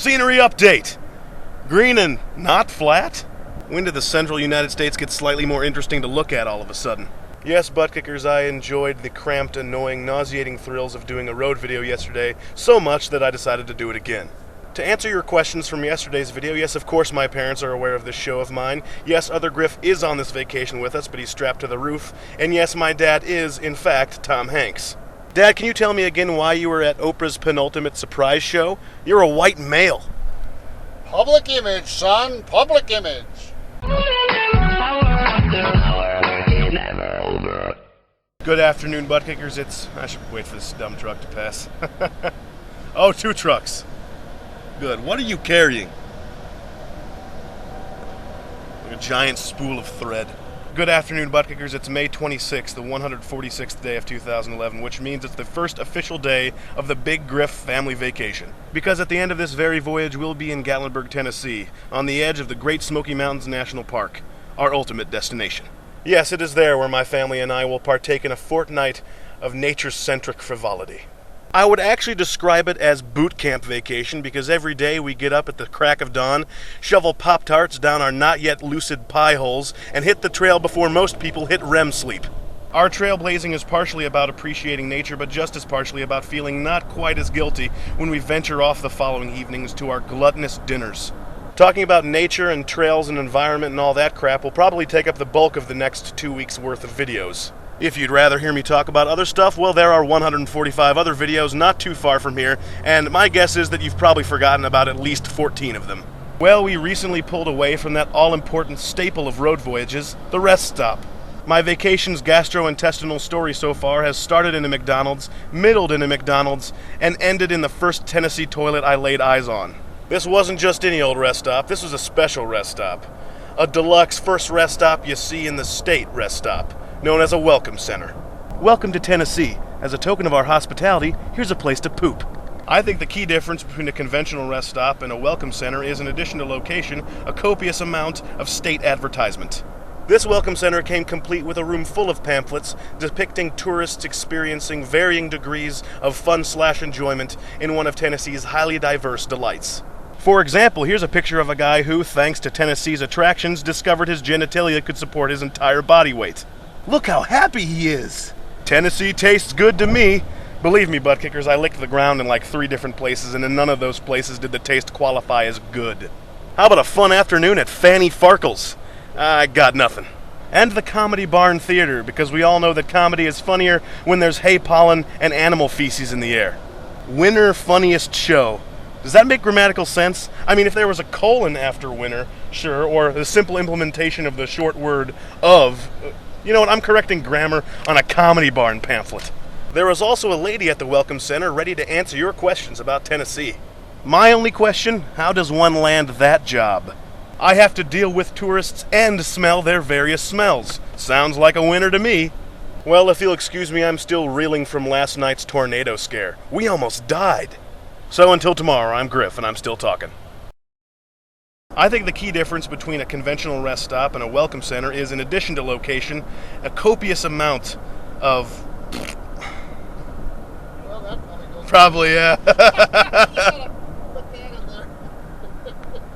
Scenery update. Green and not flat? When did the central United States get slightly more interesting to look at all of a sudden? Yes, butt kickers, I enjoyed the cramped, annoying, nauseating thrills of doing a road video yesterday so much that I decided to do it again. To answer your questions from yesterday's video, yes, of course my parents are aware of this show of mine. Yes, other Griff is on this vacation with us, but he's strapped to the roof. And yes, my dad is, in fact, Tom Hanks. Dad, can you tell me again why you were at Oprah's penultimate surprise show? You're a white male. Public image, son. Public image. Good afternoon, butt kickers. I should wait for this dumb truck to pass. Oh, 2 trucks. Good. What are you carrying? Like a giant spool of thread. Good afternoon, butt kickers. It's May 26th, the 146th day of 2011, which means it's the first official day of the Big Griff family vacation. Because at the end of this very voyage, we'll be in Gatlinburg, Tennessee, on the edge of the Great Smoky Mountains National Park, our ultimate destination. Yes, it is there where my family and I will partake in a fortnight of nature-centric frivolity. I would actually describe it as boot camp vacation because every day we get up at the crack of dawn, shovel Pop-Tarts down our not yet lucid pie holes, and hit the trail before most people hit REM sleep. Our trailblazing is partially about appreciating nature, but just as partially about feeling not quite as guilty when we venture off the following evenings to our gluttonous dinners. Talking about nature and trails and environment and all that crap will probably take up the bulk of the next 2 weeks' worth of videos. If you'd rather hear me talk about other stuff, well, there are 145 other videos not too far from here, and my guess is that you've probably forgotten about at least 14 of them. Well, we recently pulled away from that all-important staple of road voyages, the rest stop. My vacation's gastrointestinal story so far has started in a McDonald's, middled in a McDonald's, and ended in the first Tennessee toilet I laid eyes on. This wasn't just any old rest stop, this was a special rest stop. A deluxe first rest stop you see in the state rest stop, known as a welcome center. Welcome to Tennessee. As a token of our hospitality, here's a place to poop. I think the key difference between a conventional rest stop and a welcome center is, in addition to location, a copious amount of state advertisement. This welcome center came complete with a room full of pamphlets depicting tourists experiencing varying degrees of fun/enjoyment in one of Tennessee's highly diverse delights. For example, here's a picture of a guy who, thanks to Tennessee's attractions, discovered his genitalia could support his entire body weight. Look how happy he is! Tennessee tastes good to me. Believe me, butt kickers, I licked the ground in like 3 different places, and in none of those places did the taste qualify as good. How about a fun afternoon at Fanny Farkle's? I got nothing. And the Comedy Barn Theater, because we all know that comedy is funnier when there's hay pollen and animal feces in the air. Winner funniest show. Does that make grammatical sense? I mean, if there was a colon after winner, sure, or the simple implementation of the short word of. You know what, I'm correcting grammar on a Comedy Barn pamphlet. There was also a lady at the Welcome Center ready to answer your questions about Tennessee. My only question, how does one land that job? I have to deal with tourists and smell their various smells. Sounds like a winner to me. Well, if you'll excuse me, I'm still reeling from last night's tornado scare. We almost died. So until tomorrow, I'm Griff, and I'm still talking. I think the key difference between a conventional rest stop and a welcome center is, in addition to location, a copious amount of... Well, that probably goes... Probably, yeah.